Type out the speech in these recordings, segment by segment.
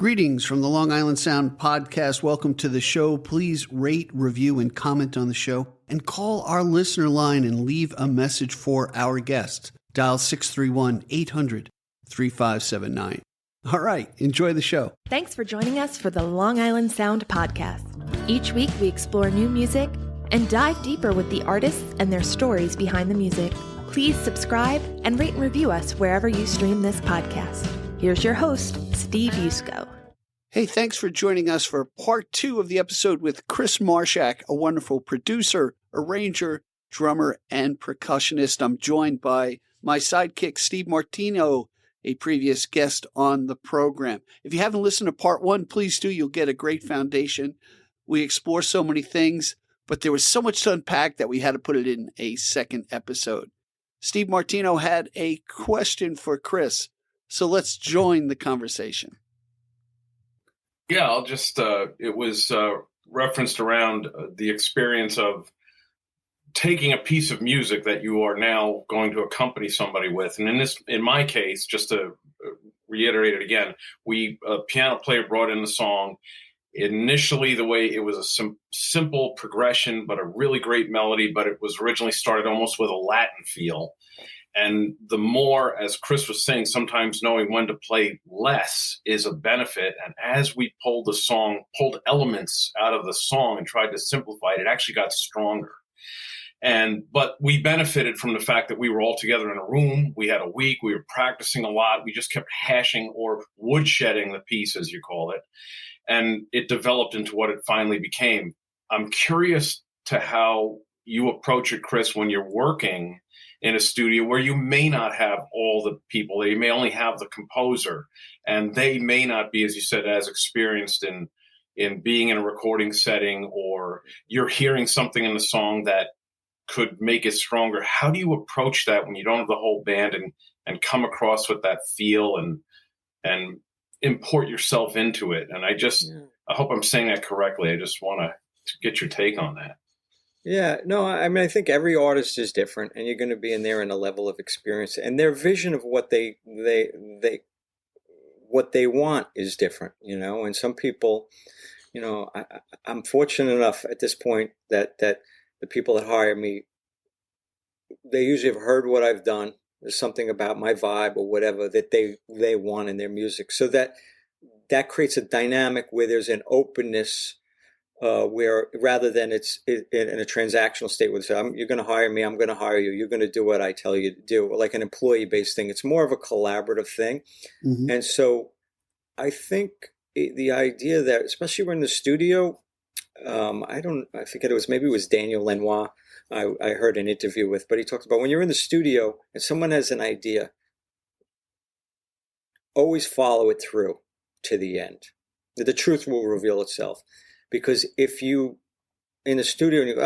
Greetings from the Long Island Sound podcast. Welcome to the show. Please rate, review, and comment on the show, and call our listener line and leave a message for our guests. Dial 631-800-3579. All right, enjoy the show. Thanks for joining us for the Long Island Sound podcast. Each week we explore new music and dive deeper with the artists and their stories behind the music. Please subscribe and rate and review us wherever you stream this podcast. Here's your host, Steve Yusko. Hey, thanks for joining us for part 2 of the episode with Chris Marshak, a wonderful producer, arranger, drummer, and percussionist. I'm joined by my sidekick, Steve Martino, a previous guest on the program. If you haven't listened to part 1, please do. You'll get a great foundation. We explore so many things, but there was so much to unpack that we had to put it in a second episode. Steve Martino had a question for Chris, so let's join the conversation. Yeah, I'll just, it was referenced around the experience of taking a piece of music that you are now going to accompany somebody with. And in my case, just to reiterate it again, a piano player brought in the song. Initially, the way it was a simple progression, but a really great melody, but it was originally started almost with a Latin feel. And the more, as Chris was saying, sometimes knowing when to play less is a benefit. And as we pulled elements out of the song and tried to simplify it, it actually got stronger. But we benefited from the fact that we were all together in a room. We had a week. We were practicing a lot. We just kept hashing or woodshedding the piece, as you call it. And it developed into what it finally became. I'm curious to how you approach it, Chris, when you're working in a studio where you may not have all the people. You may only have the composer, and they may not be, as you said, as experienced in being in a recording setting, or you're hearing something in the song that could make it stronger. How do you approach that when you don't have the whole band and come across with that feel and import yourself into it? And I hope I'm saying that correctly. I just want to get your take on that. Yeah, no, I mean, I think every artist is different, and you're going to be in there in a level of experience, and their vision of what they want is different, and some people, I'm fortunate enough at this point that the people that hire me, they usually have heard what I've done. There's something about my vibe or whatever that they want in their music. So that creates a dynamic where there's an openness, where rather than it's in a transactional state where you're going to hire me, I'm going to hire you, you're going to do what I tell you to do, like an employee-based thing. It's more of a collaborative thing. Mm-hmm. And so I think the idea that, especially when in the studio, I forget, maybe it was Daniel Lenoir I heard an interview with, but he talked about when you're in the studio and someone has an idea, always follow it through to the end. The truth will reveal itself. Because if you in the studio and you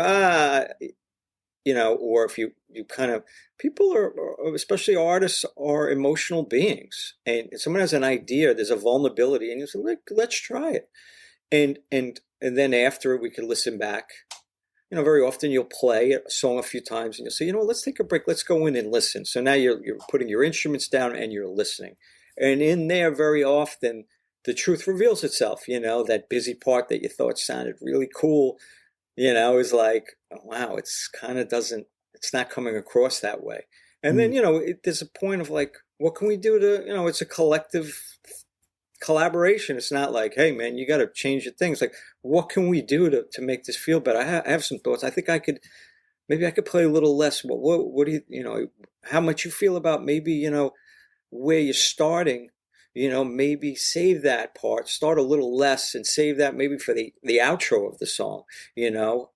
go, or if you kind of, people are, especially artists, are emotional beings. And if someone has an idea, there's a vulnerability, and you say, let's try it. And then after we can listen back. Very often you'll play a song a few times and you'll say, let's take a break. Let's go in and listen. So now you're putting your instruments down and you're listening. And in there, very often, the truth reveals itself, that busy part that you thought sounded really cool, is like, oh, wow, it's not coming across that way. And then, there's a point of like, what can we do to, it's a collective collaboration. It's not like, hey man, you got to change your things. Like, what can we do to make this feel better? I have some thoughts. I think I could play a little less. But what do you, how much you feel about maybe, where you're starting, maybe save that part, start a little less and save that maybe for the outro of the song, and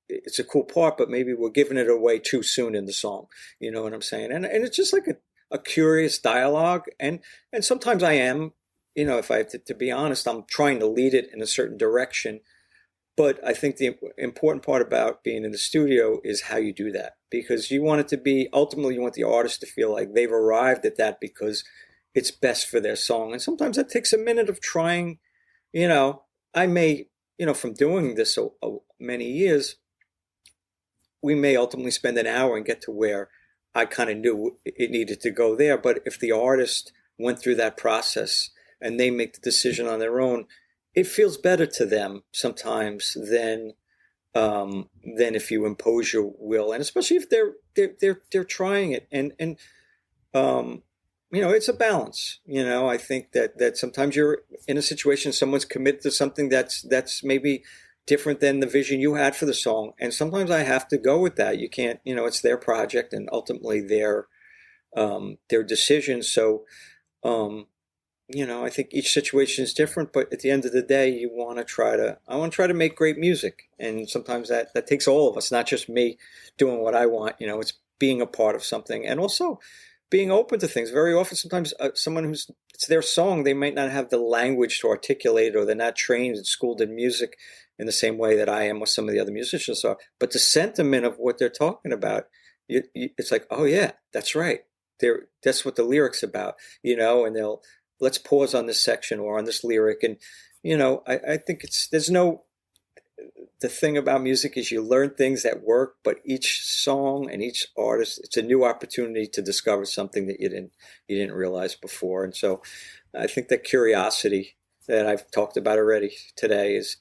it's a cool part, but maybe we're giving it away too soon in the song. You know what I'm saying? And it's just like a curious dialogue. And sometimes I am, if I have to be honest, I'm trying to lead it in a certain direction. But I think the important part about being in the studio is how you do that, because you want it to be, ultimately you want the artist to feel like they've arrived at that because it's best for their song. And sometimes that takes a minute of trying. I may, from doing this so many years, we may ultimately spend an hour and get to where I kind of knew it needed to go there. But if the artist went through that process, and they make the decision on their own, it feels better to them sometimes than if you impose your will, and especially if they're trying it, and it's a balance. I think that sometimes you're in a situation, someone's committed to something that's maybe different than the vision you had for the song, and sometimes I have to go with that. You can't, it's their project and ultimately their decision. So, I think each situation is different, but at the end of the day, I want to try to make great music. And sometimes that takes all of us, not just me doing what I want. It's being a part of something, and also being open to things. Very often, sometimes someone it's their song, they might not have the language to articulate it, or they're not trained and schooled in music in the same way that I am, or some of the other musicians are. But the sentiment of what they're talking about, it's like, oh yeah, that's right. That's what the lyric's about, and let's pause on this section or on this lyric. And, I think the thing about music is you learn things that work, but each song and each artist, it's a new opportunity to discover something that you didn't realize before. And so I think that curiosity that I've talked about already today is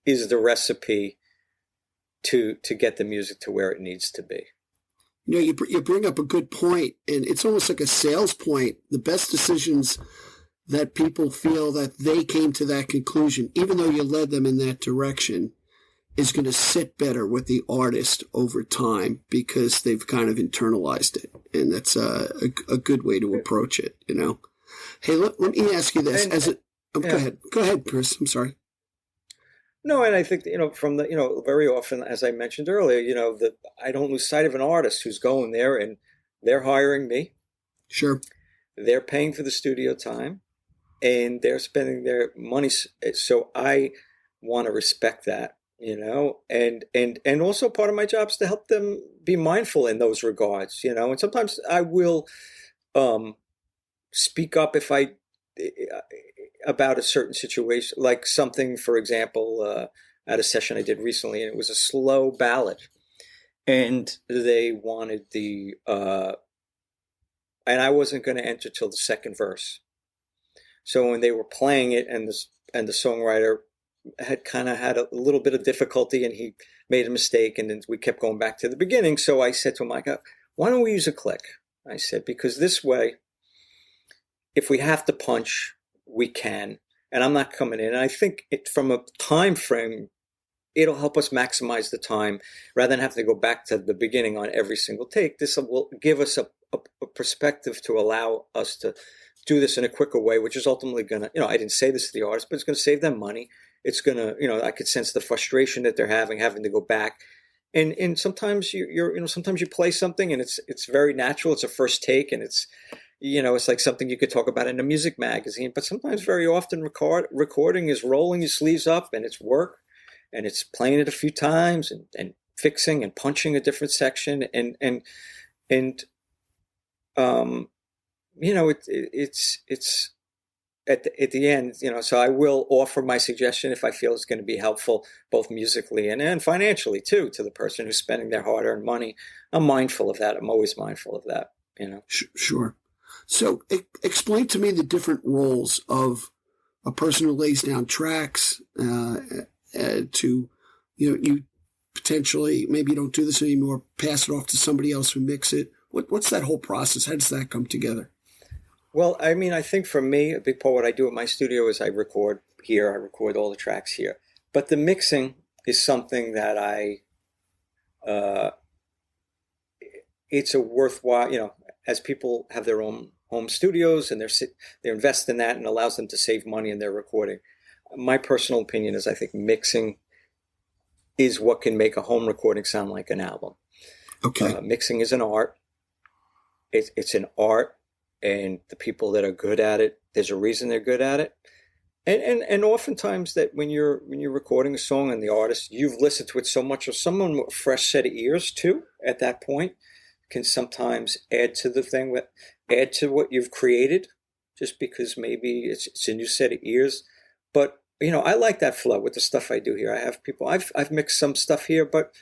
the recipe to get the music to where it needs to be. You bring up a good point, and it's almost like a sales point. The best decisions that people feel that they came to that conclusion, even though you led them in that direction, is going to sit better with the artist over time because they've kind of internalized it. And that's a good way to approach it, Hey, let me ask you this. Go ahead, Chris. I'm sorry. No, and I think, from very often, as I mentioned earlier, that I don't lose sight of an artist who's going there and they're hiring me. Sure. They're paying for the studio time and they're spending their money. So I want to respect that, and also part of my job is to help them be mindful in those regards, and sometimes I will speak up about a certain situation, like something, for example, at a session I did recently, and it was a slow ballad, and they wanted and I wasn't going to enter till the second verse. So when they were playing it, and the songwriter had kind of had a little bit of difficulty, and he made a mistake, and then we kept going back to the beginning. So I said to him, why don't we use a click? I said, because this way, if we have to punch, we can, and I'm not coming in. And I think from a time frame, it'll help us maximize the time rather than have to go back to the beginning on every single take. This will give us a perspective to allow us to do this in a quicker way, which is ultimately going to, I didn't say this to the artist, but it's going to save them money. It's going to, I could sense the frustration that they're having to go back. And sometimes sometimes you play something and it's very natural. It's a first take, and it's like something you could talk about in a music magazine, but sometimes very often recording is rolling your sleeves up, and it's work, and it's playing it a few times and fixing and punching a different section. It's at the end, so I will offer my suggestion if I feel it's going to be helpful, both musically and financially too, to the person who's spending their hard-earned money. I'm mindful of that. I'm always mindful of that, Sure. So explain to me the different roles of a person who lays down tracks to, you potentially, maybe you don't do this anymore, pass it off to somebody else who mix it. What's that whole process? How does that come together? Well, I think for me, a big part of what I do at my studio is I record here. I record all the tracks here. But the mixing is something that it's a worthwhile, as people have their own home studios and they invest in that and allows them to save money in their recording. My personal opinion is I think mixing is what can make a home recording sound like an album. Okay. Mixing is an art. It's an art, and the people that are good at it, there's a reason they're good at it. And oftentimes that when you're recording a song and the artist, you've listened to it so much, or someone with a fresh set of ears too at that point can sometimes add to the thing, add to what you've created, just because maybe it's a new set of ears. But I like that flow with the stuff I do here. I have people. I've mixed some stuff here, but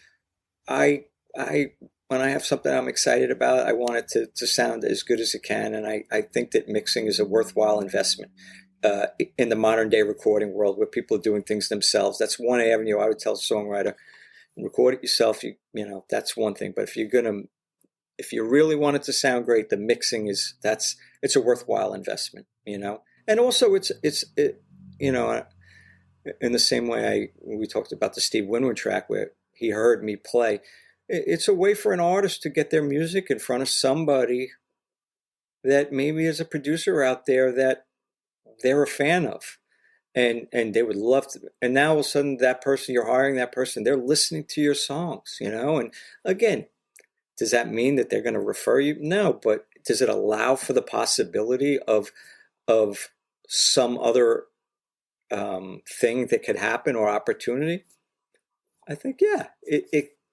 I when I have something I'm excited about, I want it to sound as good as it can. And I think that mixing is a worthwhile investment in the modern day recording world where people are doing things themselves. That's one avenue I would tell a songwriter. Record it yourself, that's one thing. But if you really want it to sound great, the mixing it's a worthwhile investment, And also it's in the same way we talked about the Steve Windwood track where he heard me play. It's a way for an artist to get their music in front of somebody that maybe is a producer out there that they're a fan of. And they would love to. And now all of a sudden that person, you're hiring that person, they're listening to your songs, And again, does that mean that they're going to refer you? No, but does it allow for the possibility of some other thing that could happen or opportunity? I think, yeah.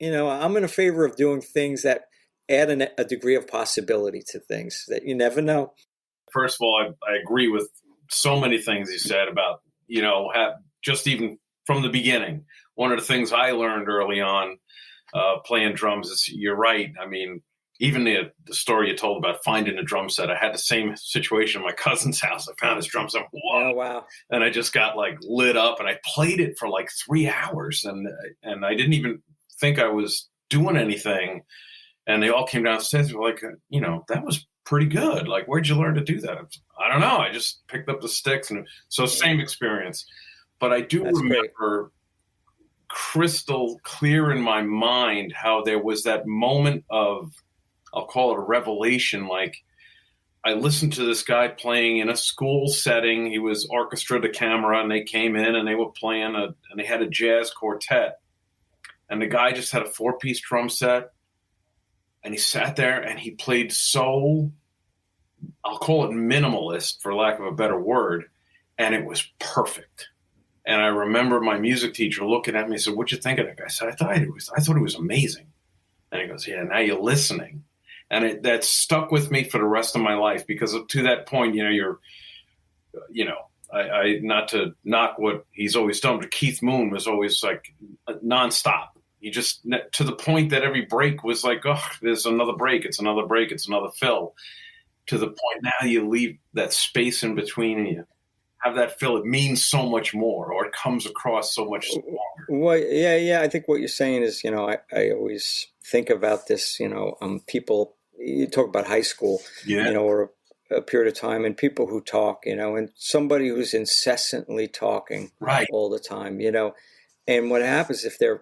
I'm in favor of doing things that add a degree of possibility to things that you never know. First of all, I agree with so many things you said about, just even from the beginning. One of the things I learned early on playing drums is you're right. I mean, even the story you told about finding a drum set, I had the same situation in my cousin's house. I found his drum set. Whoa. Oh, wow. And I just got lit up and I played it for 3 hours and I didn't even think I was doing anything. And they all came downstairs and were like, that was pretty good. Where'd you learn to do that? I don't know. I just picked up the sticks. And so same experience. But I do remember crystal clear in my mind how there was that moment of, I'll call it a revelation. I listened to this guy playing in a school setting. He was orchestra de camera, and they came in and they were playing and they had a jazz quartet. And the guy just had a 4-piece drum set. And he sat there and he played so, I'll call it minimalist for lack of a better word. And it was perfect. And I remember my music teacher looking at me and said, "What'd you think of that guy?" I said, I thought it was amazing. And he goes, "Yeah, now you're listening." And that stuck with me for the rest of my life because to that point, I not to knock what he's always done, but Keith Moon was always nonstop. He just, to the point that every break was there's another break. It's another break. It's another fill. To the point now you leave that space in between and you have that fill. It means so much more, or it comes across so much stronger. Well, yeah. I think what you're saying is, I always think about this, people, you talk about high school, or a period of time, and people who talk, and somebody who's incessantly talking all the time, and what happens if they're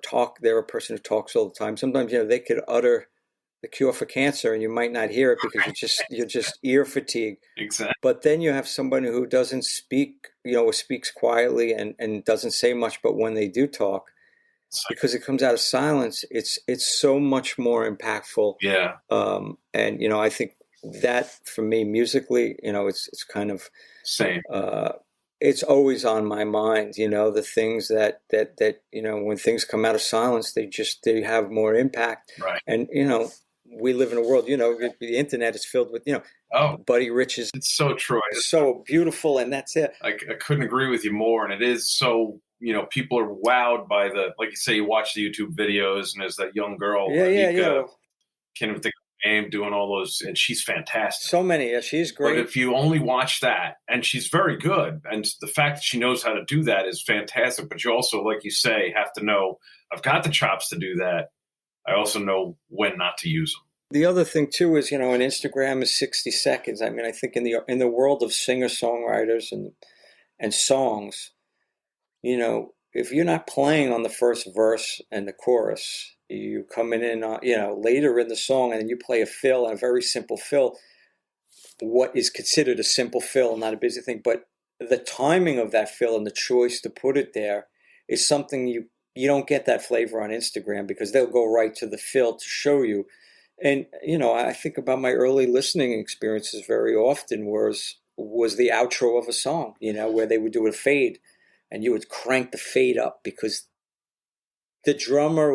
a person who talks all the time, sometimes, they could utter the cure for cancer and you might not hear it because you're just ear fatigued. Exactly. But then you have somebody who doesn't speak, speaks quietly and doesn't say much, but when they do talk, because it comes out of silence, it's so much more impactful. Yeah. And I think that for me musically, it's kind of same. It's always on my mind, the things that when things come out of silence, they have more impact. Right. And we live in a world, the internet is filled with, Buddy Rich's. It's so true. It's so beautiful, and that's it. I couldn't agree with you more. And it is so, people are wowed by like you say, you watch the YouTube videos, and there's that young girl. Yeah. Can't even think of her name, doing all those, and she's fantastic. So many. Yeah, she's great. But if you only watch that, and she's very good, and the fact that she knows how to do that is fantastic. But you also, like you say, have to know, I've got the chops to do that. I also know when not to use them. The other thing too is, an Instagram is 60 seconds. I mean, I think in the world of singer-songwriters and songs, if you're not playing on the first verse and the chorus, you coming in, later in the song, and then you play a fill, and a very simple fill, what is considered a simple fill, not a busy thing, but the timing of that fill and the choice to put it there is something you don't get that flavor on Instagram because they'll go right to the fill to show you. And, I think about my early listening experiences very often was the outro of a song, where they would do a fade and you would crank the fade up because the drummer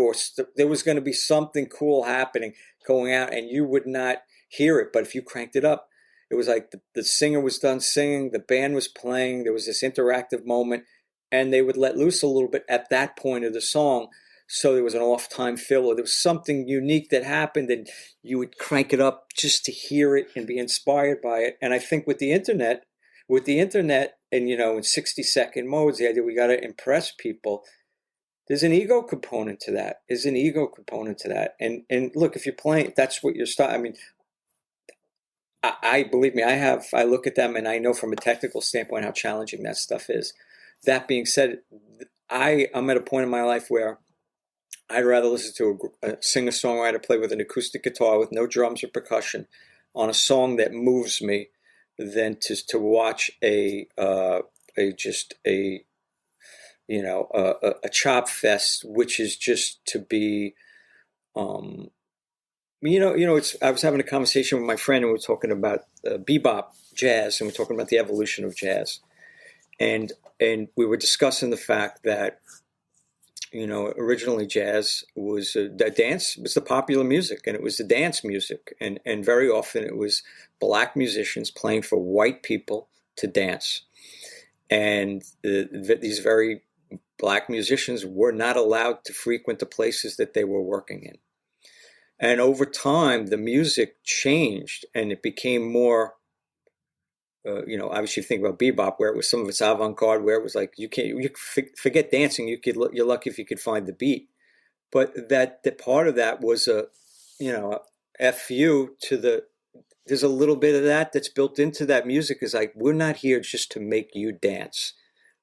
there was going to be something cool happening going out and you would not hear it. But if you cranked it up, it was like the singer was done singing, the band was playing, there was this interactive moment, and they would let loose a little bit at that point of the song. So there was an off-time fill, or there was something unique that happened, and you would crank it up just to hear it and be inspired by it. And I think with the internet, and, in 60-second modes, the idea we got to impress people, there's an ego component to that. And look, if you're playing, that's what you're starting. I mean, I believe me, I look at them and I know from a technical standpoint how challenging that stuff is. That being said, I'm at a point in my life where I'd rather listen to a singer-songwriter play with an acoustic guitar with no drums or percussion on a song that moves me than to watch a chop fest, which is just to be, I was having a conversation with my friend, and we were talking about bebop jazz, and we're talking about the evolution of jazz, and we were discussing the fact that, originally jazz was dance was the popular music, and it was the dance music, and very often it was black musicians playing for white people to dance, and these very black musicians were not allowed to frequent the places that they were working in. And over time, the music changed, and it became more, obviously you think about bebop, where it was some of its avant-garde, where it was like, you forget dancing, you're lucky if you could find the beat. But the part of that was a FU to there's a little bit of that's built into that music, is like, we're not here just to make you dance.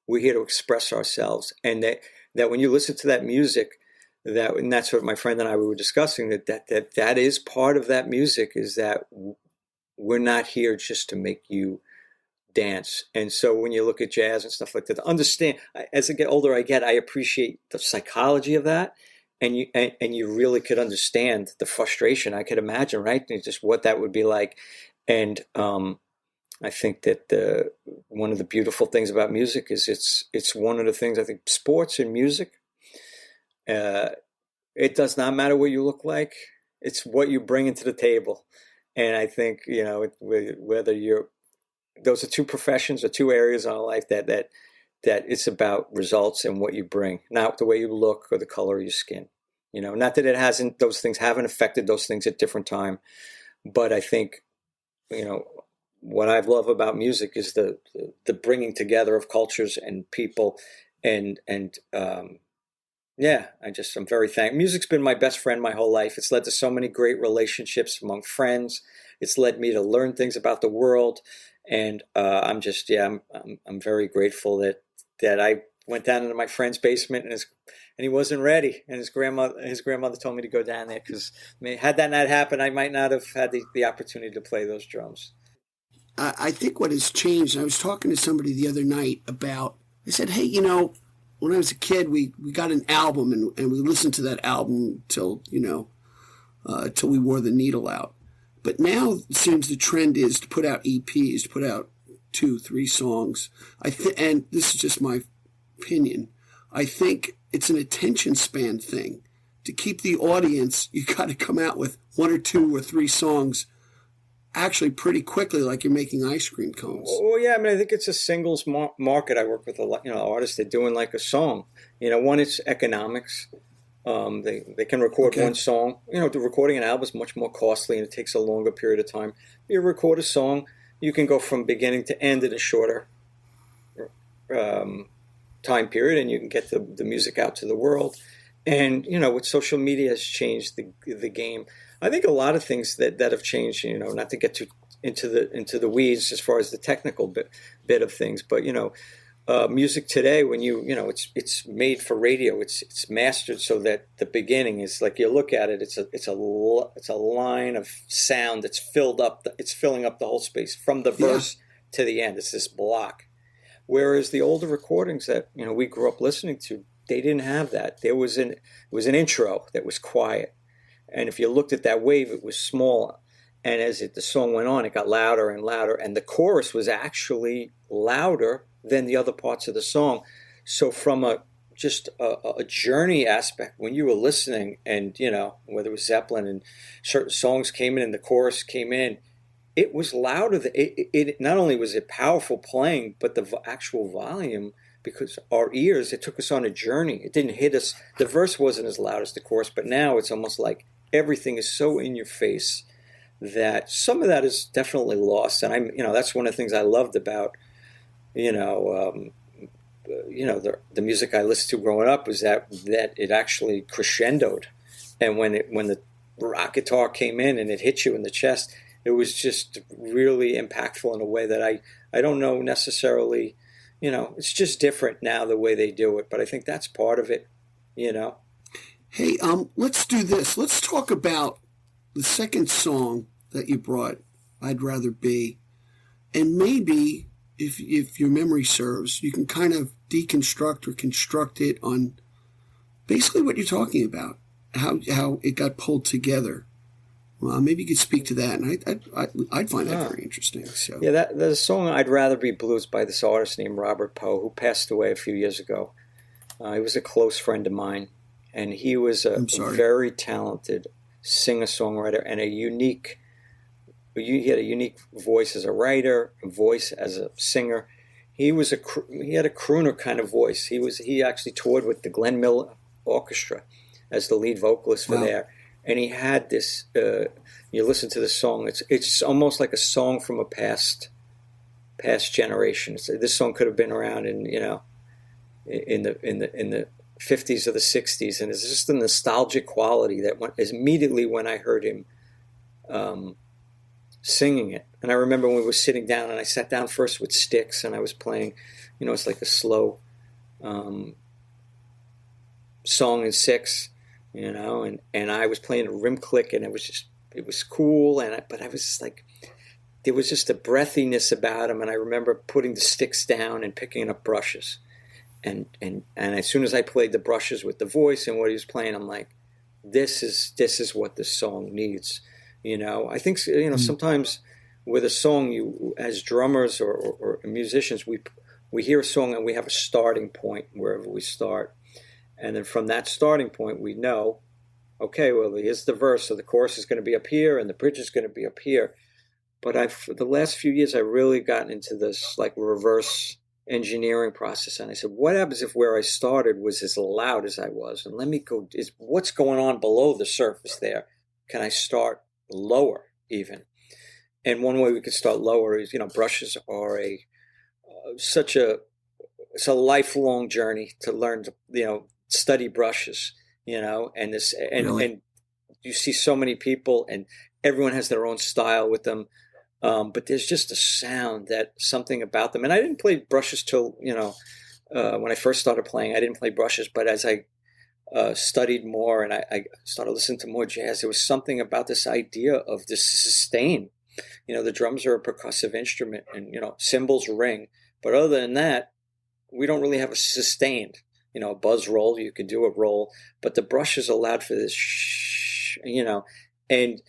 We're here to express ourselves. And that when you listen to that music, and that's what my friend and I were discussing, that is part of that music, is that we're not here just to make you dance. And so when you look at jazz and stuff like that, understand, as I get older, I appreciate the psychology of that, and you really could understand the frustration. I could imagine, right, and just what that would be like. And I think that one of the beautiful things about music is it's one of the things, I think, sports and music. It does not matter what you look like; it's what you bring into the table. And I think whether those are two professions or two areas in our life that it's about results and what you bring, not the way you look or the color of your skin. Not that those things haven't affected those things at different time, but I think what I love about music is the bringing together of cultures and people, and I'm very thankful. Music's been my best friend my whole life. It's led to so many great relationships among friends. It's led me to learn things about the world, and I'm very grateful that I went down into my friend's basement and he wasn't ready, and his grandmother told me to go down there, because had that not happened, I might not have had the opportunity to play those drums. I think what has changed, I was talking to somebody the other night about, I said, hey, when I was a kid, we got an album, and we listened to that album till we wore the needle out. But now it seems the trend is to put out EPs, to put out 2-3 songs. And this is just my opinion. I think it's an attention span thing. To keep the audience, you got to come out with 1 or 2 or 3 songs actually pretty quickly, like you're making ice cream cones. Well, yeah, I mean, I think it's a singles market. I work with a lot, artists that doing like a song. One, it's economics. They can record one song. The recording an album is much more costly, and it takes a longer period of time. You record a song, you can go from beginning to end in a shorter time period, and you can get the music out to the world. And with social media has changed the game. I think a lot of things that have changed. Not to get too into the weeds as far as the technical bit of things, but music today, when it's made for radio, it's mastered so that the beginning is like, you look at it, it's a line of sound that's filling up the whole space from the verse to the end. It's this block. Whereas the older recordings that we grew up listening to, they didn't have that. It was an intro that was quiet, and if you looked at that wave, it was small. And as the song went on, it got louder and louder, and the chorus was actually louder than the other parts of the song. So from a journey aspect, when you were listening, and whether it was Zeppelin and certain songs came in and the chorus came in, it was louder. It not only was it powerful playing, but the actual volume because our ears, it took us on a journey. It didn't hit us. The verse wasn't as loud as the chorus, but now it's almost like everything is so in your face that some of that is definitely lost. And that's one of the things I loved about, the music I listened to growing up was that it actually crescendoed. And when the rock guitar came in and it hit you in the chest, it was just really impactful in a way that I don't know necessarily, it's just different now the way they do it. But I think that's part of it, Hey, let's do this. Let's talk about the second song that you brought, I'd Rather Be. And maybe, if your memory serves, you can kind of deconstruct or construct it on basically what you're talking about, how it got pulled together. Well, maybe you could speak to that, and I'd find that very interesting. So yeah, the song "I'd Rather Be Blues" by this artist named Robert Poe, who passed away a few years ago. He was a close friend of mine, and he was a very talented singer-songwriter and he had a unique voice as a writer, a voice as a singer. He had a crooner kind of voice. He actually toured with the Glenn Miller Orchestra as the lead vocalist for there. And he had this. You listen to the song; it's almost like a song from a past generation. This song could have been around in the 50s or the 60s, and it's just a nostalgic quality that immediately when I heard him singing it. And I remember when we were sitting down, and I sat down first with sticks, and I was playing. It's like a slow song in six. And I was playing a rim click, and it was cool, but I was just like, there was just a breathiness about him, and I remember putting the sticks down and picking up brushes, and as soon as I played the brushes with the voice and what he was playing, I'm like, this is what this song needs, I think sometimes with a song, you as drummers or musicians, we hear a song and we have a starting point wherever we start. And then from that starting point, we know, okay, well, here's the verse, so the chorus is going to be up here, and the bridge is going to be up here. But for the last few years, I've really gotten into this like reverse engineering process, and I said, what happens if where I started was as loud as I was? And let me go. What's going on below the surface there? Can I start lower even? And one way we could start lower is, brushes are it's a lifelong journey to learn to, study brushes, and you see so many people and everyone has their own style with them. But there's just a sound, something about them. And I didn't play brushes till, when I first started playing, I didn't play brushes, but as I studied more and I started listening to more jazz, there was something about this idea of this sustain. The drums are a percussive instrument and, cymbals ring. But other than that, we don't really have a sustained, a buzz roll. You could do a roll, but the brushes allowed for this, and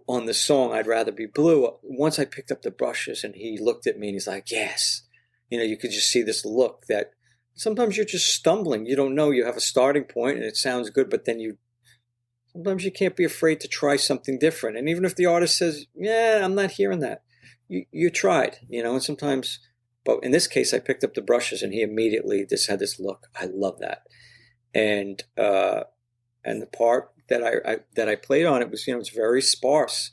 on the song, I'd Rather Be Blue, once I picked up the brushes and he looked at me and he's like, yes, you could just see this look that sometimes you're just stumbling. You don't know, you have a starting point and it sounds good, but then sometimes you can't be afraid to try something different. And even if the artist says, yeah, I'm not hearing that, you tried, and sometimes. But in this case, I picked up the brushes, and he immediately just had this look. I love that, and the part that I played on it was, it's very sparse,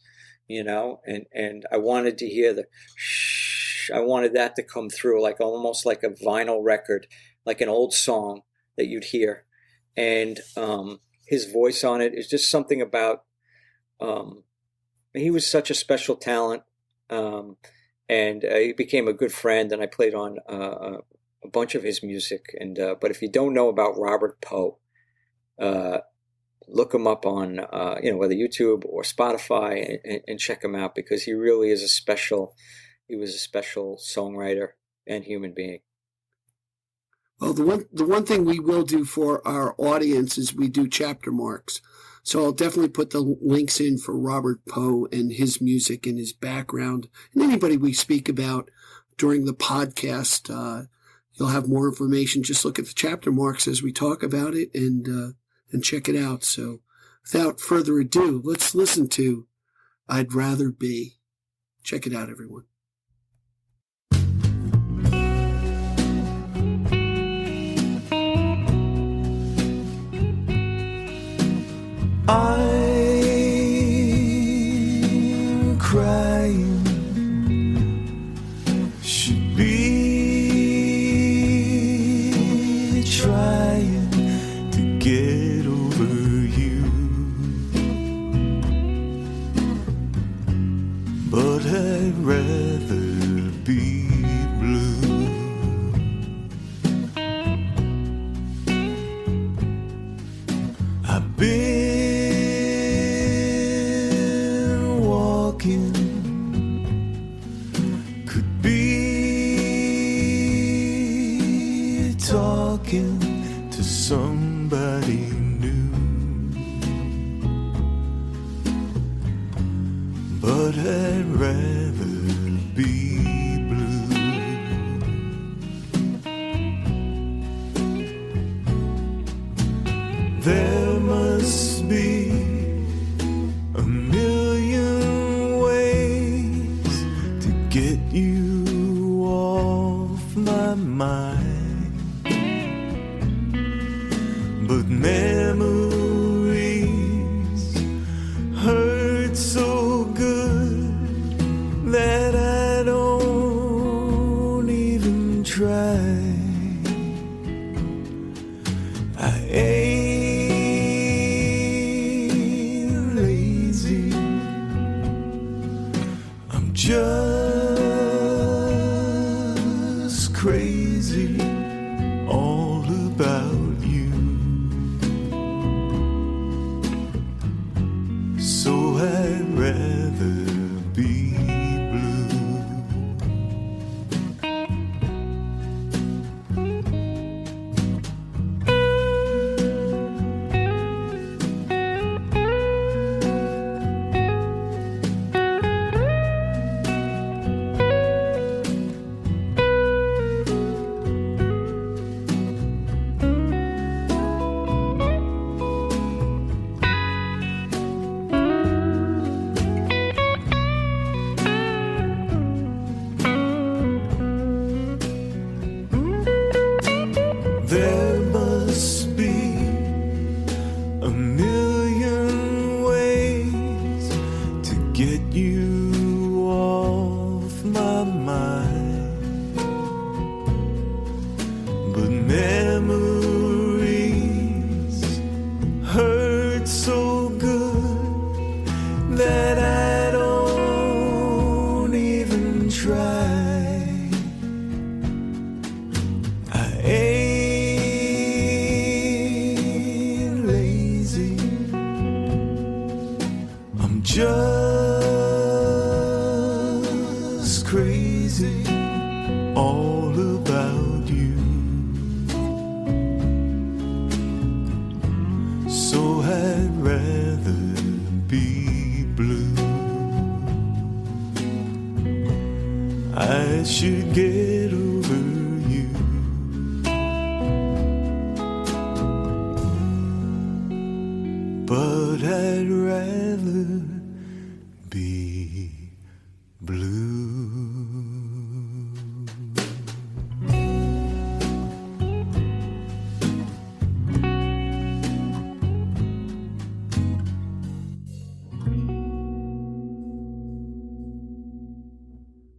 and I wanted to hear the shh. I wanted that to come through, like almost like a vinyl record, like an old song that you'd hear, and his voice on it is just something about. He was such a special talent. And he became a good friend, and I played on a bunch of his music. But if you don't know about Robert Poe, look him up on whether YouTube or Spotify and check him out, because he really is he was a special songwriter and human being. Well, the one thing we will do for our audience is we do chapter marks. So I'll definitely put the links in for Robert Poe and his music and his background, and anybody we speak about during the podcast. You'll have more information. Just look at the chapter marks as we talk about it and check it out. So without further ado, let's listen to I'd Rather Be. Check it out, everyone. should be trying to get over you, but I'd rather be blue. I've been walking, could be talking to somebody new, but I'd rather be blue. There must be a million ways to get you off my mind, but memories hurt so good that I don't even try. I ain't lazy, I'm just crazy all about you. So I'd rather be blue. There must be a million ways to get you off my mind, but memories hurt so good that I don't even try. I ain't lazy, I'm just crazy all about you. So I'd rather be blue. I should get over you, but I'd rather be blue.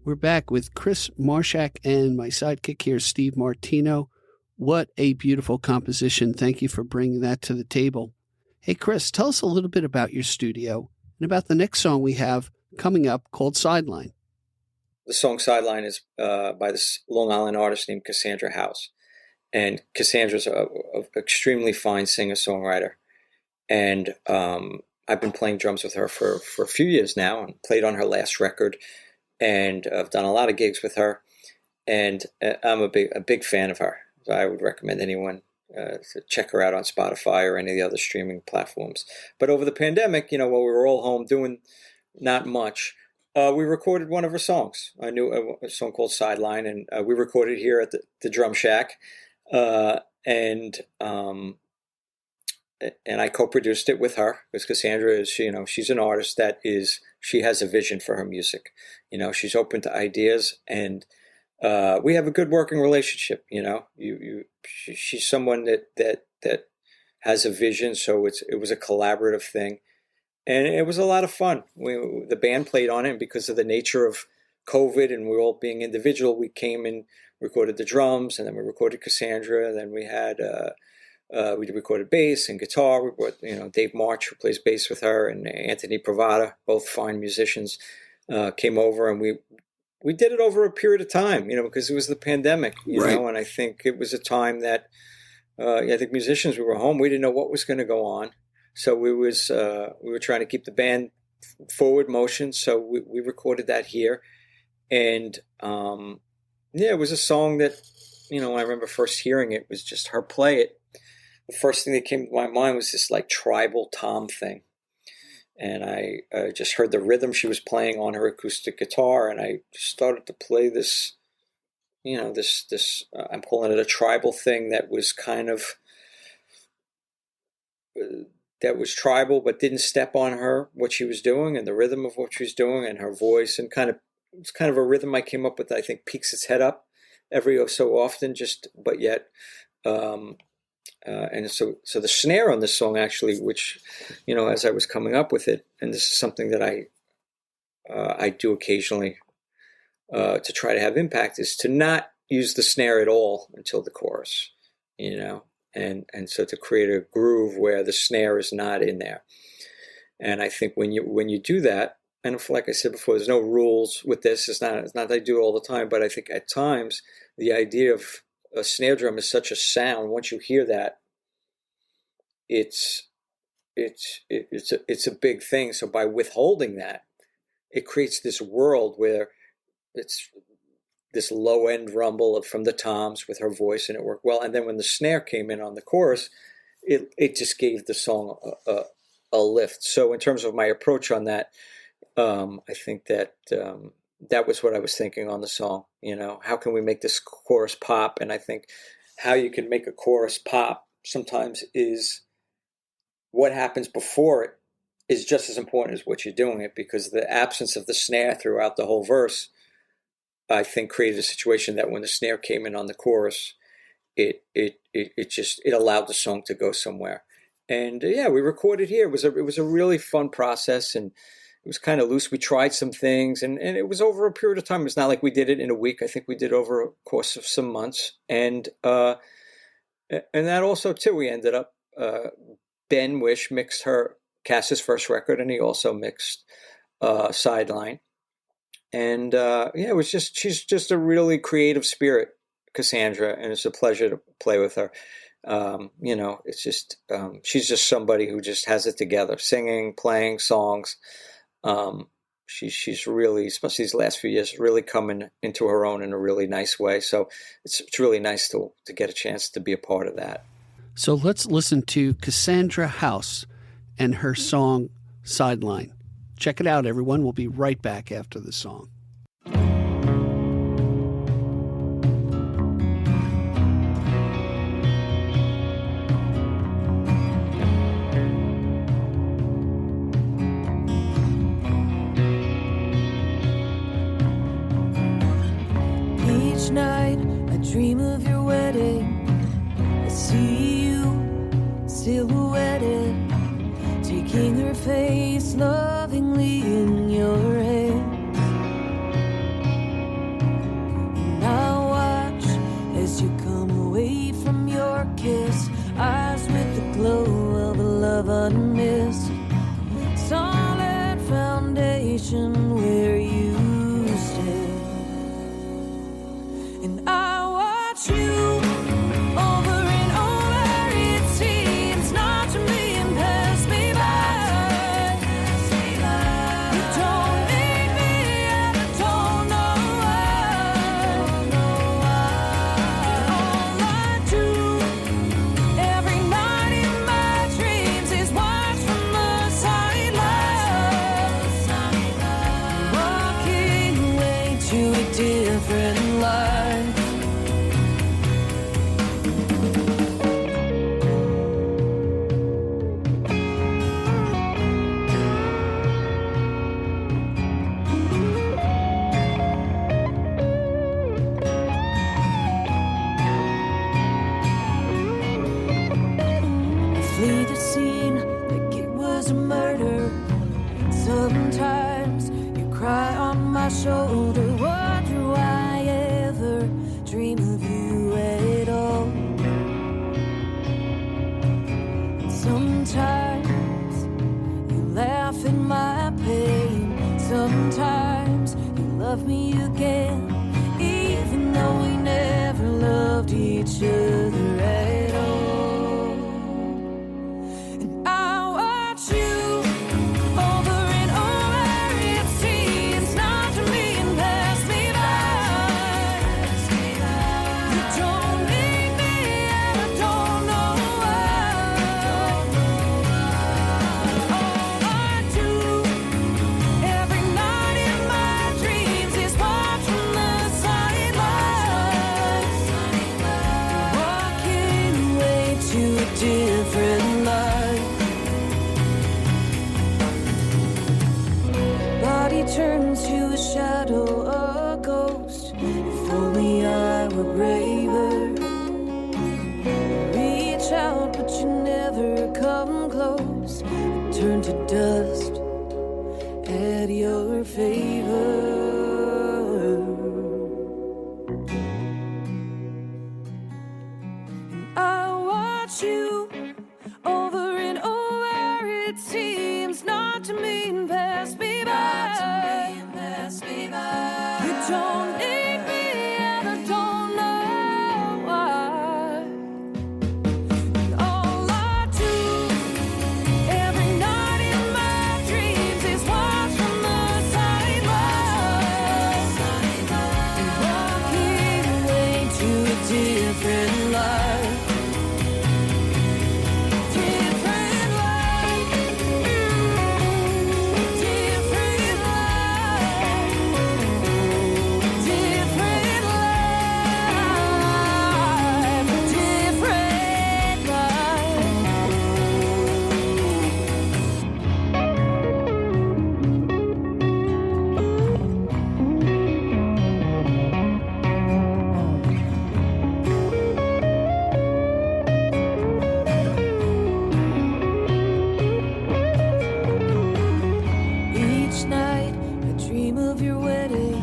We're back with Chris Marshak and my sidekick here, Steve Martino. What a beautiful composition. Thank you for bringing that to the table. Hey, Chris, tell us a little bit about your studio and about the next song we have coming up called Sideline. The song Sideline is by this Long Island artist named Cassandra House. And Cassandra's an extremely fine singer-songwriter. And I've been playing drums with her for a few years now and played on her last record. And I've done a lot of gigs with her. And I'm a big fan of her. So I would recommend anyone to check her out on Spotify or any of the other streaming platforms. But over the pandemic, while we were all home doing not much, we recorded one of her songs. I knew a song called Sideline, and we recorded here at the Drum Shack. And I co-produced it with her because Cassandra is, she's an artist she has a vision for her music. She's open to ideas, and we have a good working relationship. She's someone that has a vision, so it was a collaborative thing, and it was a lot of fun. The band played on it, and because of the nature of COVID and we were all being individual, we came and recorded the drums, and then we recorded Cassandra, and then we had we recorded bass and guitar. We brought, Dave March, who plays bass with her, and Anthony Pravada, both fine musicians, came over, and we did it over a period of time, because it was the pandemic, and I think it was a time that I think musicians, we were home, we didn't know what was going to go on, so we were trying to keep the band forward motion, so we recorded that here, and it was a song that, when I remember first hearing it, was just her play it. The first thing that came to my mind was this like tribal tom thing. And I just heard the rhythm she was playing on her acoustic guitar, and I just started to play this, this I'm calling it a tribal thing that was kind of, that was tribal, but didn't step on what she was doing, and the rhythm of what she was doing, and her voice, and it's kind of a rhythm I came up with that I think peeks its head up every so often, but yet, and so the snare on this song actually, which, as I was coming up with it, and this is something that I do occasionally to try to have impact, is to not use the snare at all until the chorus, and so to create a groove where the snare is not in there. And I think when you do that, and like I said before, there's no rules with this. It's not that I do it all the time, but I think at times the idea of a snare drum is such a sound. Once you hear that, it's a big thing. So by withholding that, it creates this world where it's this low end rumble from the toms with her voice, and it worked well. And then when the snare came in on the chorus, it just gave the song a lift. So in terms of my approach on that, I think that that was what I was thinking on the song. How can we make this chorus pop? And I think how you can make a chorus pop sometimes is what happens before it is just as important as what you're doing it, because the absence of the snare throughout the whole verse, I think, created a situation that when the snare came in on the chorus, it allowed the song to go somewhere. And we recorded here. It was a really fun process, and it was kind of loose. We tried some things, and it was over a period of time. It's not like we did it in a week. I think we did over a course of some months. And that also, too, we ended up, Ben Wish mixed Cass's first record, and he also mixed Sideline. And it was she's just a really creative spirit, Cassandra, and it's a pleasure to play with her. It's just, she's just somebody who just has it together, singing, playing songs. She's really, especially these last few years, really coming into her own in a really nice way. So it's really nice to get a chance to be a part of that. So let's listen to Cassandra House and her song Sideline. Check it out, everyone. We'll be right back after the song. Each night I dream of your wedding. I see you silhouetted, taking her face lovingly in your hands. And I watch as you come away from your kiss, eyes with the glow of a love unmissed. Solid foundation where you stand. And I watch you over and over, it seems not to me, and pass me by. You don't need me, and I don't know why. All I do every night in my dreams is watch from the sideline, walking away to a different life. each other at all. And I watch you over and over. It seems not to me and pass me by. You don't need me and I don't know why. All I do every night in my dreams is watch from the sidelines, walking away to a different life. Body turns to a shadow, a ghost. If only I were braver. Reach out, but you never come close. Turn to dust at your favor. I watch you over and over. It seems not to mean pass me by. You don't need me and I don't know why. And all I do every night in my dreams is watch from the sidelines, walking away to a different life. Different life. Different life. Different life. Different Each night I dream of your wedding.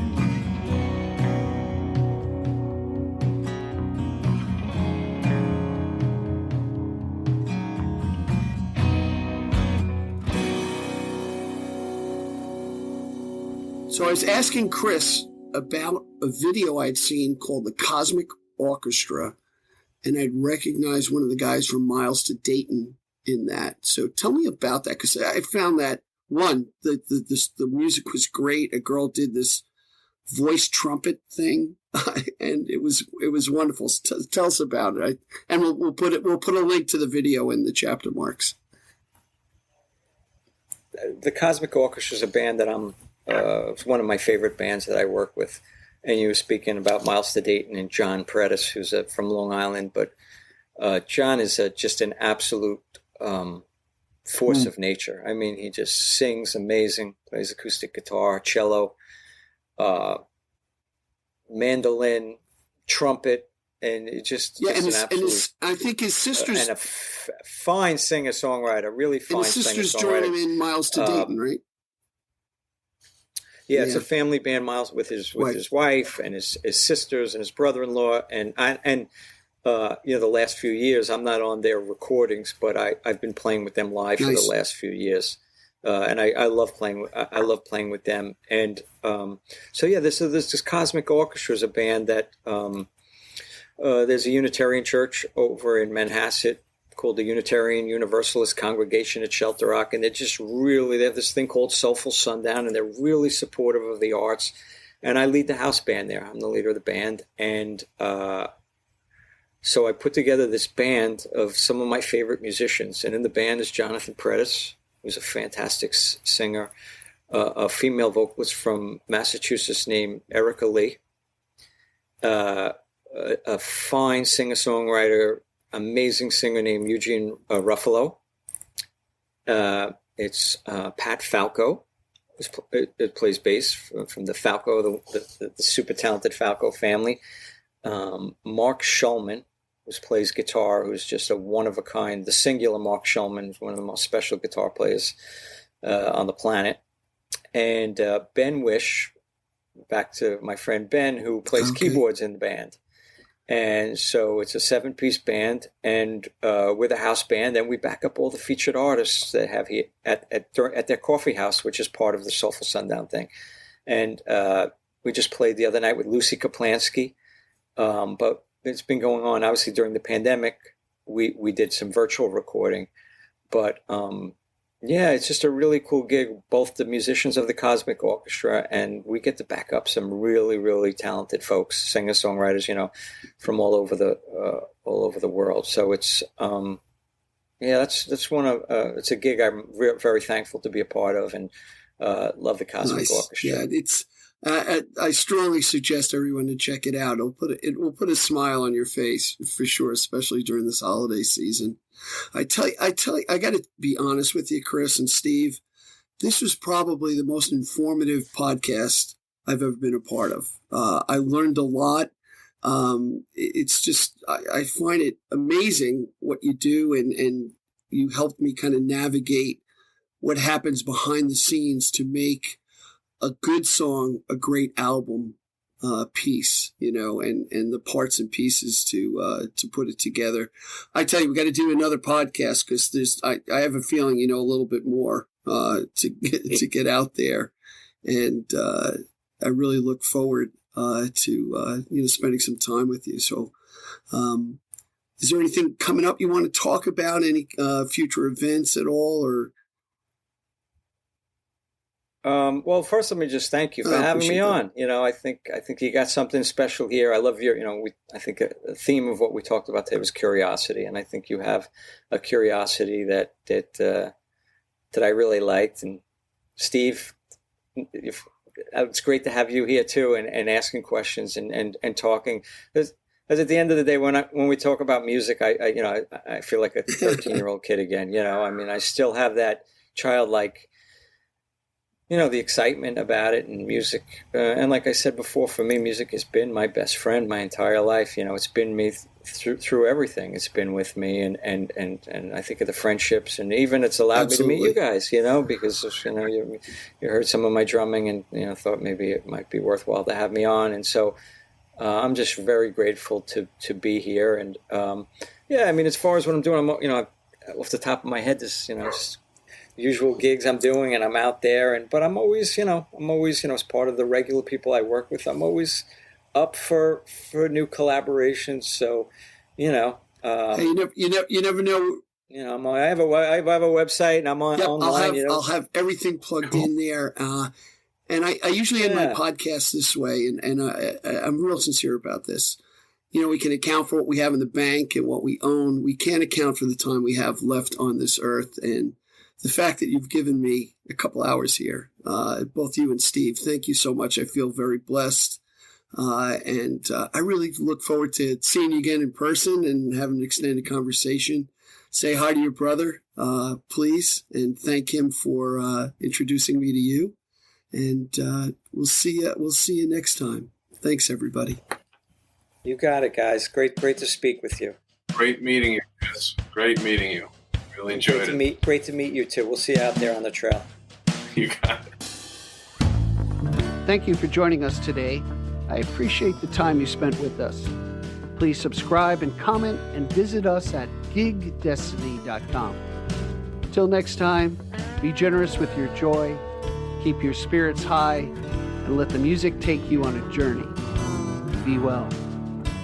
So I was asking Chris about a video I'd seen called The Cosmic Orchestra, and I'd recognized one of the guys from Miles to Dayton in that. So tell me about that, because I found that, one, the music was great. A girl did this voice trumpet thing, and it was wonderful. Tell us about it, and we'll put a link to the video in the chapter marks. The Cosmic Orchestra is a band that it's one of my favorite bands that I work with. And you were speaking about Miles to Dayton and John Paredes, who's from Long Island. But John is just an absolute force of nature. I mean, he just sings amazing, plays acoustic guitar, cello, mandolin, trumpet, and it just And I think his sisters and a fine singer-songwriter, really fine and his sisters singer-songwriter. join him in Miles to Dayton, right? Yeah, it's a family band, Miles, with his wife and his sisters and his brother-in-law, and the last few years I'm not on their recordings, but I've been playing with them live for the last few years, and I love playing. I love playing with them, and this Cosmic Orchestra is a band that there's a Unitarian church over in Manhasset called the Unitarian Universalist Congregation at Shelter Rock, and they have this thing called Soulful Sundown, and they're really supportive of the arts. And I lead the house band there. I'm the leader of the band, and so I put together this band of some of my favorite musicians, and in the band is Jonathan Paredes, who's a fantastic singer, a female vocalist from Massachusetts named Erica Lee, a fine singer-songwriter, amazing singer named Eugene Ruffalo. It's Pat Falco. It plays bass from the Falco, the super talented Falco family. Mark Shulman, who plays guitar, who's just a one of a kind. The singular Mark Shulman is one of the most special guitar players on the planet. And Ben Wish, back to my friend Ben, who plays keyboards in the band. And so it's a 7-piece band, and we're the house band, and we back up all the featured artists that have here at their coffee house, which is part of the Soulful Sundown thing. And we just played the other night with Lucy Kaplansky, but it's been going on. Obviously, during the pandemic, we did some virtual recording, but yeah, it's just a really cool gig. Both the musicians of the Cosmic Orchestra, and we get to back up some really, really talented folks, singer-songwriters, from all over the world. So it's that's one of it's a gig I'm very thankful to be a part of, and love the Cosmic Orchestra. Yeah, it's. I strongly suggest everyone to check it out. It will put a smile on your face for sure, especially during this holiday season. I tell you, I got to be honest with you, Chris and Steve. This was probably the most informative podcast I've ever been a part of. I learned a lot. It's just, I find it amazing what you do, and you helped me kind of navigate what happens behind the scenes to make a good song, a great album piece, and the parts and pieces to put it together. I tell you, we got to do another podcast because I have a feeling, a little bit more to get out there, and I really look forward to spending some time with you. So, is there anything coming up you want to talk about? Any future events at all, or? Well, first, let me just thank you for having me on. I think you got something special here. I love your, I think a theme of what we talked about today was curiosity, and I think you have a curiosity that I really liked. And Steve, it's great to have you here too, and asking questions and talking. Because at the end of the day, when we talk about music, I feel like a 13-year-old kid again. I still have that childlike. The excitement about it and music. And like I said before, for me, music has been my best friend my entire life. It's been me through everything. It's been with me, and I think of the friendships, and even it's allowed me to meet you guys, because, you heard some of my drumming and, thought maybe it might be worthwhile to have me on. And so I'm just very grateful to be here. And as far as what I'm doing, I'm, off the top of my head, this, just usual gigs I'm doing, and I'm out there, but I'm always, as part of the regular people I work with, I'm always up for new collaborations. So, hey, you never know. I have a website, and I'm online. I'll have everything plugged in there, and I usually end my podcast this way, and I'm real sincere about this. We can account for what we have in the bank and what we own. We can't account for the time we have left on this earth, and the fact that you've given me a couple hours here, both you and Steve, thank you so much. I feel very blessed. And I really look forward to seeing you again in person and having an extended conversation. Say hi to your brother, please, and thank him for introducing me to you. And we'll see you next time. Thanks, everybody. You got it, guys. Great to speak with you. Great meeting you, Chris. Great meeting you. Really enjoyed it. Great to meet you too. We'll see you out there on the trail. You got it. Thank you for joining us today. I appreciate the time you spent with us. Please subscribe and comment, and visit us at gigdestiny.com. Till next time, be generous with your joy, keep your spirits high, and let the music take you on a journey. Be well.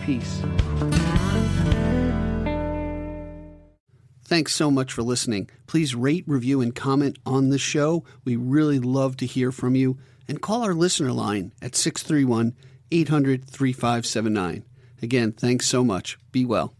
Peace. Thanks so much for listening. Please rate, review, and comment on the show. We really love to hear from you. And call our listener line at 631-800-3579. Again, thanks so much. Be well.